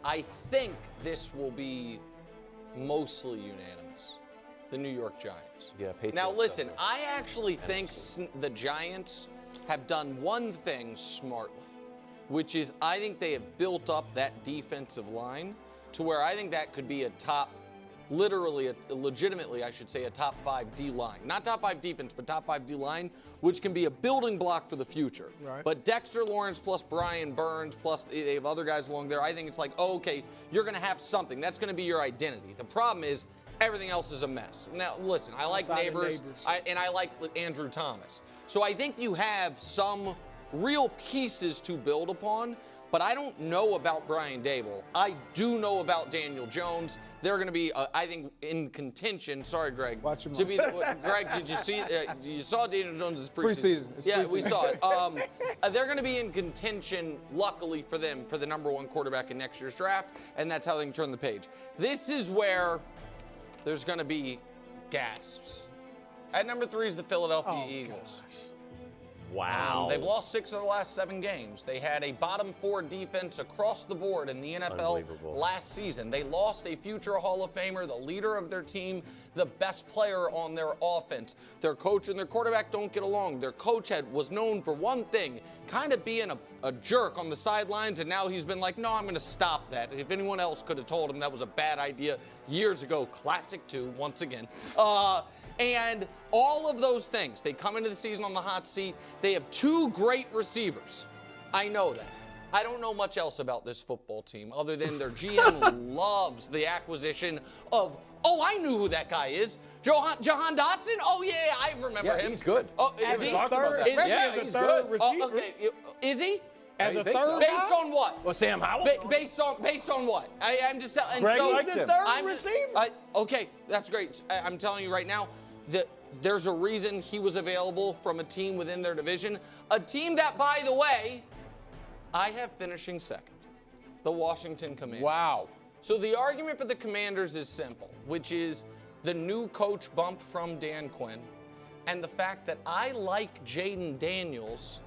I think this will be mostly unanimous. The New York Giants. Yeah, Patriots. Now listen, I actually think the Giants have done one thing smartly, which is I think they have built up that defensive line to where I think that could be a top, legitimately, I should say, a top 5 D line. Not top 5 defense, but top 5 D line, which can be a building block for the future. Right. But Dexter Lawrence plus Brian Burns plus they have other guys along there, I think it's like, oh, okay, you're going to have something. That's going to be your identity. The problem is everything else is a mess. Now, listen, I like Neighbors, and I like Andrew Thomas. So I think you have some real pieces to build upon, but I don't know about Brian Dable. I do know about Daniel Jones. They're going to be, I think, in contention. Sorry, Greg. Watch him. Greg, did you see? You saw Daniel Jones' preseason. It's Yeah, preseason. we saw it. They're going to be in contention, luckily for them, for the #1 quarterback in next year's draft, and that's how they can turn the page. This is where there's going to be gasps. At number 3 is the Philadelphia Eagles. Gosh. Wow. They've lost 6 of the last 7 games. They had a bottom 4 defense across the board in the NFL last season. They lost a future Hall of Famer, the leader of their team, the best player on their offense. Their coach and their quarterback don't get along. Their coach was known for one thing, kind of being a jerk on the sidelines, and now he's been like, no, I'm going to stop that. If anyone else could have told him that was a bad idea years ago, classic 2, once again. And all of those things, they come into the season on the hot seat. They have 2 great receivers. I know that. I don't know much else about this football team other than their GM loves the acquisition of, oh, I knew who that guy is. Jahan Dotson? Oh, yeah, I remember him. He's good. Oh, is he? Especially as a third receiver. Okay, is he? As a third Based guy? on what? Well, Sam Howell. Based on what? I'm just telling. Greg so, likes He's the him. third receiver. Okay, that's great. I'm telling you right now that there's a reason he was available from a team within their division. A team that, by the way, I have finishing second. The Washington Commanders. Wow. So the argument for the Commanders is simple, which is the new coach bump from Dan Quinn and the fact that I like Jaden Daniels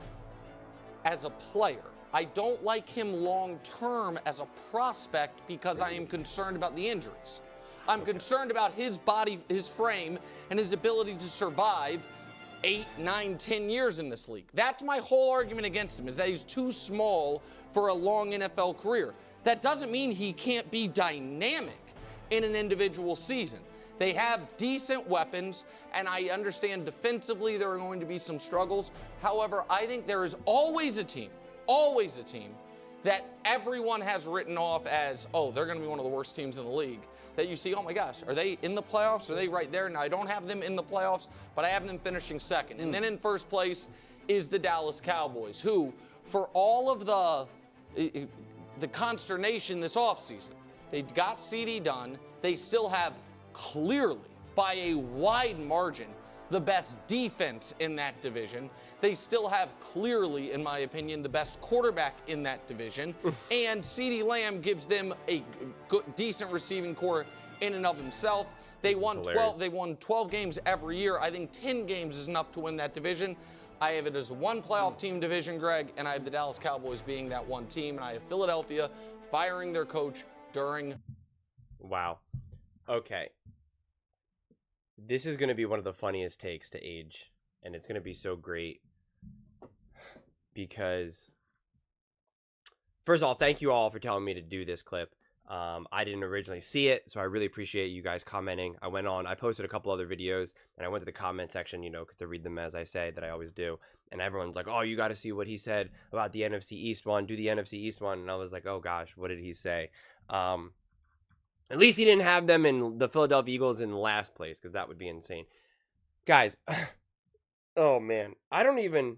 as a player. I don't like him long-term as a prospect because I am concerned about the injuries. I'm concerned about his body, his frame, and his ability to survive 8, 9, 10 years in this league. That's my whole argument against him, is that he's too small for a long NFL career. That doesn't mean he can't be dynamic in an individual season. They have decent weapons, and I understand defensively there are going to be some struggles. However, I think there is always a team that everyone has written off as, oh, they're going to be one of the worst teams in the league. That you see, oh my gosh, are they in the playoffs? Are they right there? Now, I don't have them in the playoffs, but I have them finishing second. And then in first place is the Dallas Cowboys, who, for all of the consternation this offseason, they got CD done. They still have clearly, by a wide margin, the best defense in that division. They still have clearly, in my opinion, the best quarterback in that division. And CeeDee Lamb gives them a good, decent receiving core in and of himself. They won 12 games every year. I think 10 games is enough to win that division. I have it as one playoff team division, Greg, and I have the Dallas Cowboys being that one team, and I have Philadelphia firing their coach during. Wow. Okay. This is going to be one of the funniest takes to age, and it's going to be so great because, first of all, thank you all for telling me to do this clip. I didn't originally see it, so I really appreciate you guys commenting. I posted a couple other videos, and I went to the comment section, to read them as I say, that I always do. And everyone's like, oh, you got to see what he said about the NFC East one. Do the NFC East one. And I was like, oh, gosh, what did he say? At least he didn't have them in the Philadelphia Eagles in last place, because that would be insane. Guys, oh, man. I don't even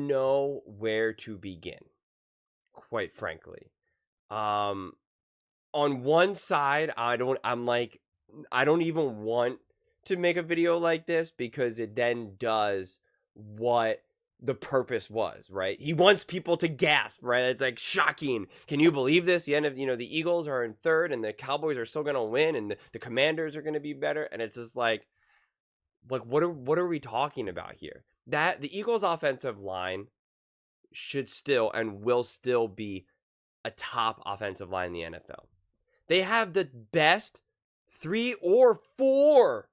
know where to begin. Quite frankly, on one side, I don't even want to make a video like this because it then does what the purpose was, right? He wants people to gasp, right? It's like shocking. Can you believe this? The end of, the Eagles are in third and the Cowboys are still going to win and the Commanders are going to be better. And it's just like what are we talking about here? That the Eagles offensive line should still and will still be a top offensive line in the NFL. They have the best 3 or 4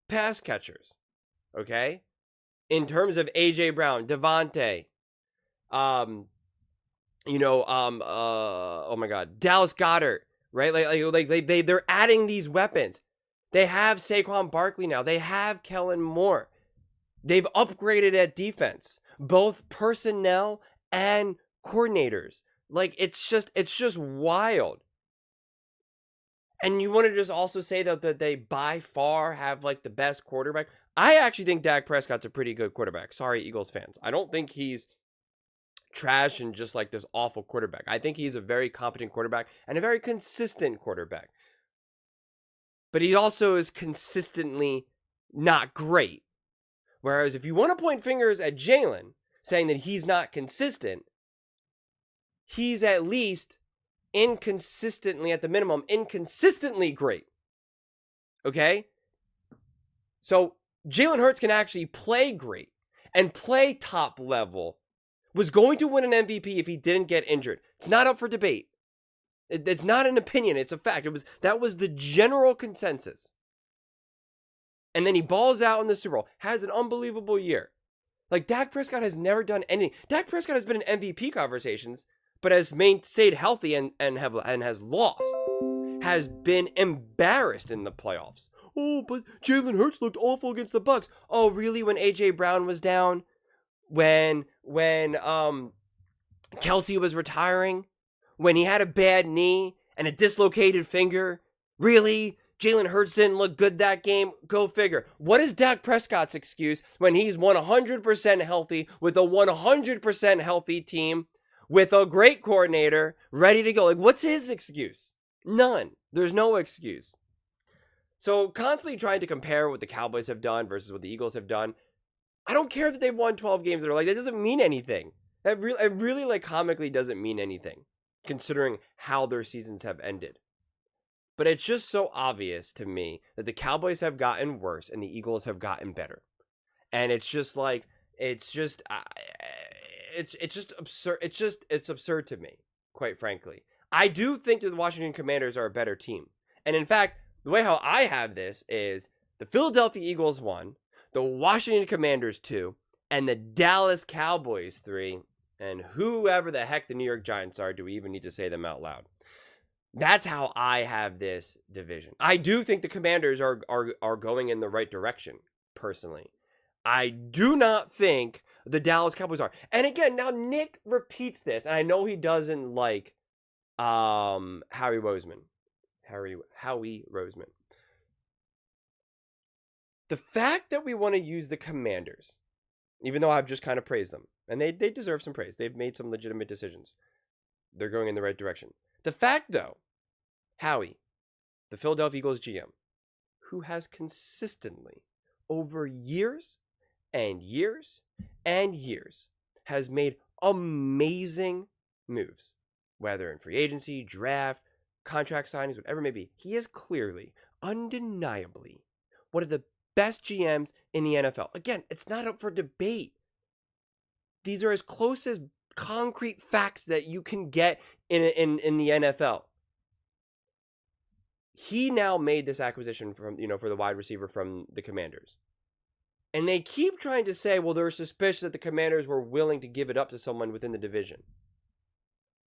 pass catchers, okay? In terms of A.J. Brown, Devontae, oh my God, Dallas Goedert, right? They're adding these weapons. They have Saquon Barkley now. They have Kellen Moore. They've upgraded at defense, both personnel and coordinators. Like, it's just wild. And you want to just also say that they by far have like the best quarterback. I actually think Dak Prescott's a pretty good quarterback. Sorry, Eagles fans. I don't think he's trash and just like this awful quarterback. I think he's a very competent quarterback and a very consistent quarterback. But he also is consistently not great. Whereas if you want to point fingers at Jalen, saying that he's not consistent, he's at least inconsistently, at the minimum, inconsistently great. Okay? So Jalen Hurts can actually play great and play top level. Was going to win an MVP if he didn't get injured. It's not up for debate. It's not an opinion. It's a fact. That was the general consensus. And then he balls out in the Super Bowl. Has an unbelievable year. Like, Dak Prescott has never done anything. Dak Prescott has been in MVP conversations, but has stayed healthy and has lost. Has been embarrassed in the playoffs. Oh, but Jalen Hurts looked awful against the Bucs. Oh, really? When A.J. Brown was down? When Kelsey was retiring? When he had a bad knee and a dislocated finger? Really? Jalen Hurts didn't look good that game? Go figure. What is Dak Prescott's excuse when he's 100% healthy with a 100% healthy team with a great coordinator ready to go? Like, what's his excuse? None. There's no excuse. So constantly trying to compare what the Cowboys have done versus what the Eagles have done. I don't care that they've won 12 games. That doesn't mean anything. It really like comically doesn't mean anything, considering how their seasons have ended. But it's just so obvious to me that the Cowboys have gotten worse and the Eagles have gotten better. And it's just like, it's just absurd. It's absurd to me, quite frankly. I do think that the Washington Commanders are a better team. And in fact, the way how I have this is the Philadelphia Eagles 1, the Washington Commanders 2, and the Dallas Cowboys 3, and whoever the heck the New York Giants are, do we even need to say them out loud? That's how I have this division. I do think the Commanders are going in the right direction, personally. I do not think the Dallas Cowboys are. And again, now Nick repeats this, and I know he doesn't like Howie Roseman. Howie Roseman. The fact that we want to use the Commanders, even though I've just kind of praised them, and they deserve some praise. They've made some legitimate decisions. They're going in the right direction. The fact, though, Howie, the Philadelphia Eagles GM, who has consistently, over years and years and years, has made amazing moves, whether in free agency, draft, contract signings, whatever it may be. He is clearly, undeniably, one of the best GMs in the NFL. Again, it's not up for debate. These are as close as concrete facts that you can get in the NFL. He now made this acquisition from, for the wide receiver from the Commanders. And they keep trying to say, well, they're suspicious that the Commanders were willing to give it up to someone within the division.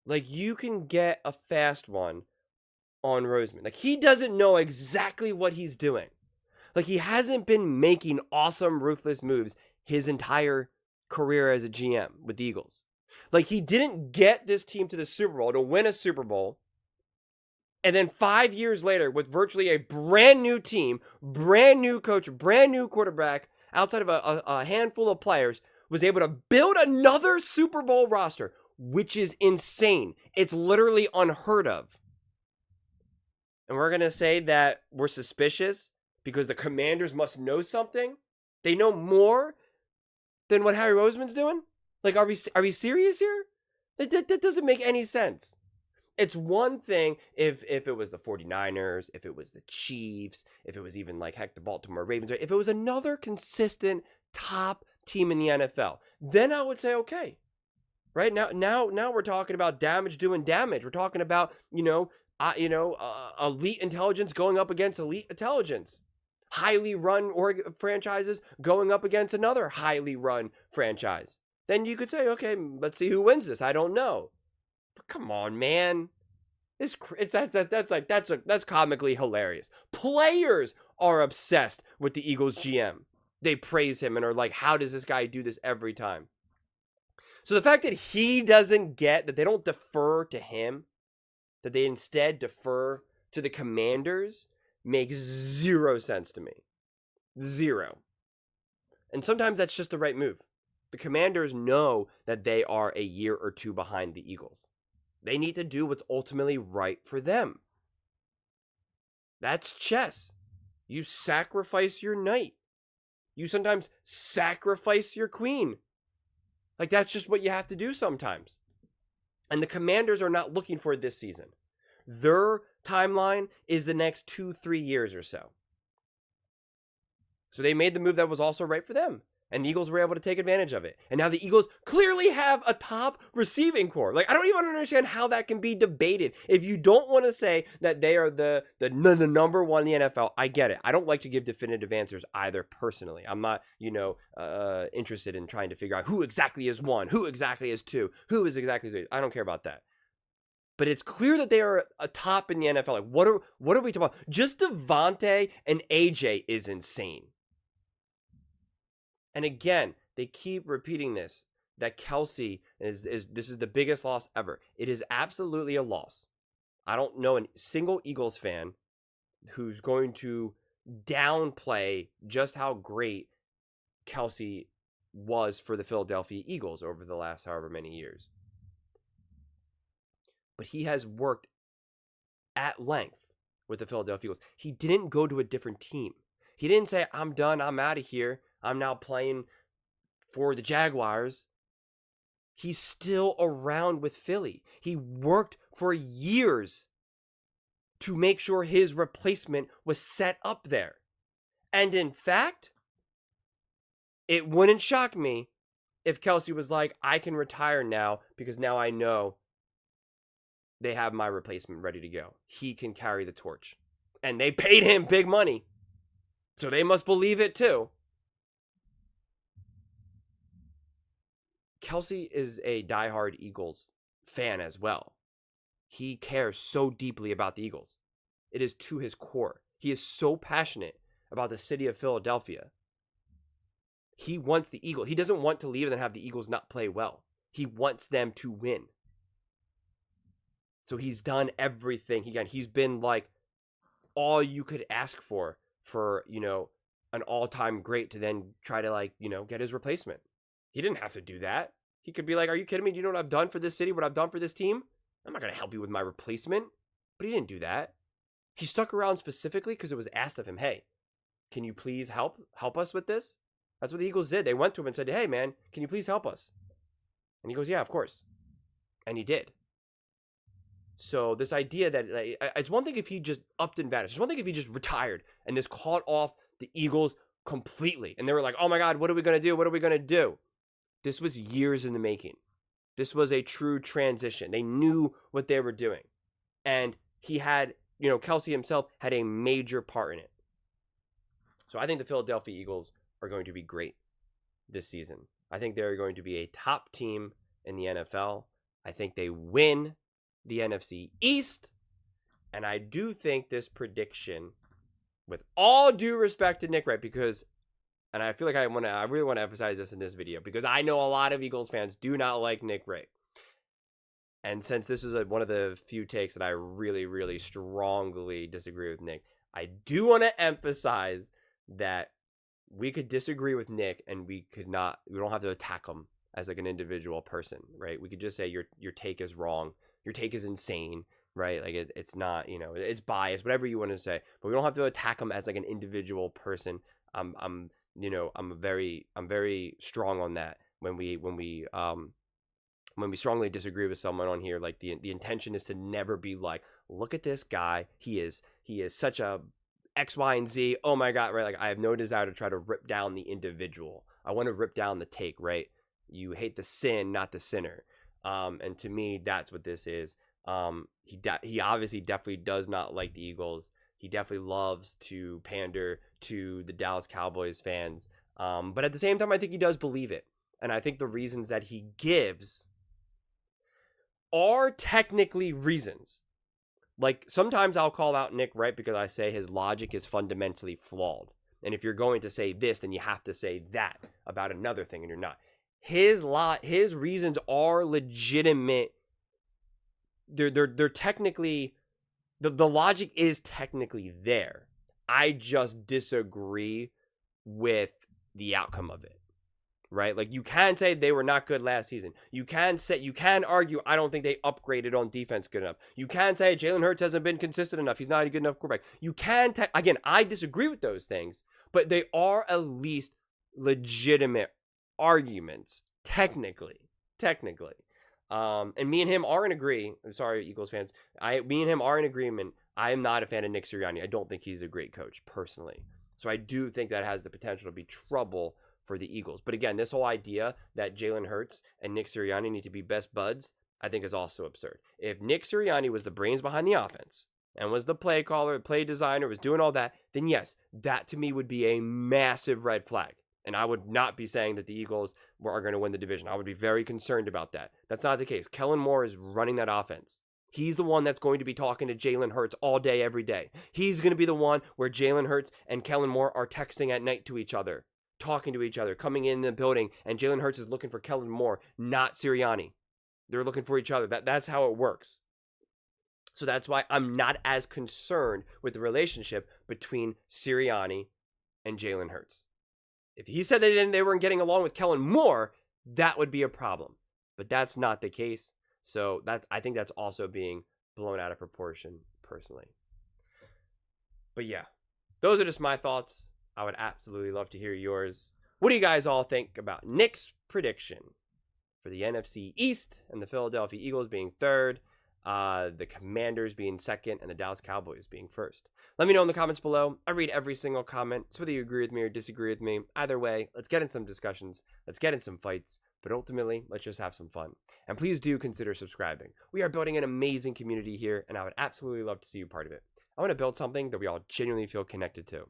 Like, you can get a fast one on Roseman. Like, he doesn't know exactly what he's doing. Like, he hasn't been making awesome, ruthless moves his entire career as a GM with the Eagles. Like, he didn't get this team to the Super Bowl to win a Super Bowl. And then 5 years later, with virtually a brand new team, brand new coach, brand new quarterback, outside of a handful of players, was able to build another Super Bowl roster, which is insane. It's literally unheard of. And we're going to say that we're suspicious because the Commanders must know something? They know more than what Harry Roseman's doing? Like, are we serious here? That doesn't make any sense. It's one thing if it was the 49ers, if it was the Chiefs, if it was even, like, heck, the Baltimore Ravens, if it was another consistent top team in the NFL, then I would say, okay, right? Now we're talking about damage doing damage. We're talking about, elite intelligence going up against elite intelligence. Highly run franchises going up against another highly run franchise. Then you could say, okay, let's see who wins this. I don't know. But come on, man. That's comically hilarious. Players are obsessed with the Eagles GM. They praise him and are like, how does this guy do this every time? So the fact that he doesn't get, that they don't defer to him, that they instead defer to the Commanders, makes zero sense to me. Zero. And sometimes that's just the right move. The Commanders know that they are a year or two behind the Eagles. They need to do what's ultimately right for them. That's chess. You sacrifice your knight. You sometimes sacrifice your queen. Like, that's just what you have to do sometimes. And the Commanders are not looking for it this season. Their timeline is the next 2-3 years or so. So they made the move that was also right for them. And the Eagles were able to take advantage of it. And now the Eagles clearly have a top receiving core. Like, I don't even understand how that can be debated. If you don't want to say that they are the number one in the NFL, I get it. I don't like to give definitive answers either personally. I'm not, interested in trying to figure out who exactly is one, who exactly is two, who is exactly three. I don't care about that. But it's clear that they are a top in the NFL. Like, what are we talking about? Just Devontae and AJ is insane. And again, they keep repeating this, that Kelsey this is the biggest loss ever. It is absolutely a loss. I don't know a single Eagles fan who's going to downplay just how great Kelsey was for the Philadelphia Eagles over the last however many years. But he has worked at length with the Philadelphia Eagles. He didn't go to a different team. He didn't say, I'm done, I'm out of here. I'm now playing for the Jaguars. He's still around with Philly. He worked for years to make sure his replacement was set up there. And in fact, it wouldn't shock me if Kelsey was like, I can retire now because now I know they have my replacement ready to go. He can carry the torch. And they paid him big money. So they must believe it too. Kelsey is a diehard Eagles fan as well. He cares so deeply about the Eagles. It is to his core. He is so passionate about the city of Philadelphia. He wants the Eagles. He doesn't want to leave and then have the Eagles not play well. He wants them to win. So he's done everything he can. He's been like all you could ask for, an all-time great to then try to get his replacement. He didn't have to do that. He could be like, are you kidding me? Do you know what I've done for this city? What I've done for this team? I'm not going to help you with my replacement. But he didn't do that. He stuck around specifically because it was asked of him, hey, can you please help us with this? That's what the Eagles did. They went to him and said, hey, man, can you please help us? And he goes, yeah, of course. And he did. So this idea that it's one thing if he just upped and vanished. It's one thing if he just retired and just caught off the Eagles completely. And they were like, oh my God, what are we going to do? What are we going to do? This was years in the making. This was a true transition. They knew what they were doing. And he had, Kelsey himself had a major part in it. So I think the Philadelphia Eagles are going to be great this season. I think they're going to be a top team in the NFL. I think they win the NFC East. And I do think this prediction, with all due respect to Nick Wright, and I feel like I really want to emphasize this in this video, because I know a lot of Eagles fans do not like Nick Wright. And since this is one of the few takes that I really, really strongly disagree with Nick, I do want to emphasize that we could disagree with Nick and we don't have to attack him as like an individual person, right? We could just say your take is wrong. Your take is insane, right? Like it's not, it's biased, whatever you want to say, but we don't have to attack him as like an individual person. I'm very strong on that when we strongly disagree with someone on here. Like the intention is to never be like, look at this guy, he is such a X, Y, and Z. Oh my God, right? Like I have no desire to try to rip down the individual. I want to rip down the take, right? You hate the sin, not the sinner. And to me, that's what this is. He obviously definitely does not like the Eagles. He definitely loves to pander to the Dallas Cowboys fans. But at the same time, I think he does believe it. And I think the reasons that he gives are technically reasons. Like, sometimes I'll call out Nick Wright because I say his logic is fundamentally flawed. And if you're going to say this, then you have to say that about another thing, and you're not. His reasons are legitimate. They're technically, the logic is technically there. I just disagree with the outcome of it. Right? Like, you can say they were not good last season. You can argue, I don't think they upgraded on defense good enough. You can say Jalen Hurts hasn't been consistent enough. He's not a good enough quarterback. You can, again, I disagree with those things, but they are at least legitimate arguments, technically. And me and him are in agreement. I'm sorry, Eagles fans. Me and him are in agreement. I am not a fan of Nick Sirianni. I don't think he's a great coach, personally. So I do think that has the potential to be trouble for the Eagles. But again, this whole idea that Jalen Hurts and Nick Sirianni need to be best buds, I think is also absurd. If Nick Sirianni was the brains behind the offense and was the play caller, play designer, was doing all that, then yes, that to me would be a massive red flag. And I would not be saying that the Eagles are going to win the division. I would be very concerned about that. That's not the case. Kellen Moore is running that offense. He's the one that's going to be talking to Jalen Hurts all day, every day. He's going to be the one where Jalen Hurts and Kellen Moore are texting at night to each other, talking to each other, coming in the building, and Jalen Hurts is looking for Kellen Moore, not Sirianni. They're looking for each other. That's how it works. So that's why I'm not as concerned with the relationship between Sirianni and Jalen Hurts. If he said they weren't getting along with Kellen Moore, that would be a problem. But that's not the case. So I think that's also being blown out of proportion, personally. But yeah, those are just my thoughts. I would absolutely love to hear yours. What do you guys all think about Nick's prediction for the NFC East and the Philadelphia Eagles being third, the Commanders being second, and the Dallas Cowboys being first? Let me know in the comments below. I read every single comment, so whether you agree with me or disagree with me, either way, let's get in some discussions, let's get in some fights, but ultimately, let's just have some fun. And please do consider subscribing. We are building an amazing community here, and I would absolutely love to see you part of it. I want to build something that we all genuinely feel connected to.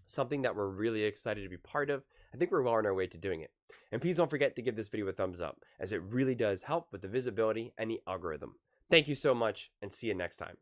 Something that we're really excited to be part of. I think we're well on our way to doing it. And please don't forget to give this video a thumbs up, as it really does help with the visibility and the algorithm. Thank you so much, and see you next time.